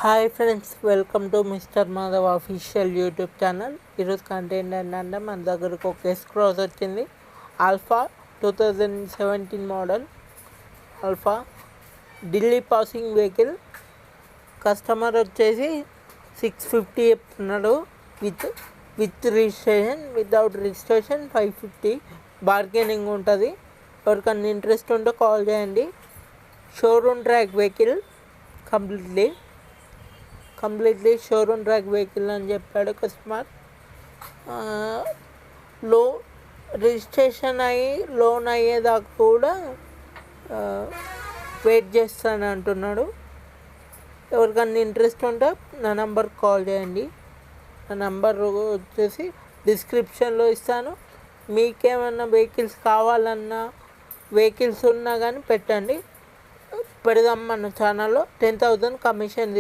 Hi friends, welcome to mister Madhav official YouTube channel. ఈరోజు content ఏంటంటే మన దగ్గరకు ఒక ఎస్ క్రాస్ వచ్చింది. Alpha 2017 model alpha Delhi passing vehicle. Customer వచ్చేసి 650 చెప్తున్నాడు. With registration, without registration 550. Bargaining ఉంటుంది. ఎవరికన్నా ఇంట్రెస్ట్ ఉంటే కాల్ చేయండి. Showroom track vehicle, completely showroom track vehicle అని చెప్పాడు కస్టమర్. రిజిస్ట్రేషన్ అయ్యి లోన్ అయ్యేదాకా కూడా వెయిట్ చేస్తాను అంటున్నాడు. ఎవరికన్నా ఇంట్రెస్ట్ ఉంటే నా నంబర్ కాల్ చేయండి. నా నంబర్ వచ్చేసి డిస్క్రిప్షన్లో ఇస్తాను. మీకేమన్నా వెహికల్స్ కావాలన్నా, వెహికల్స్ ఉన్నా కానీ పెట్టండి, పెడదాం. మన ఛానల్లో 10,000 కమిషన్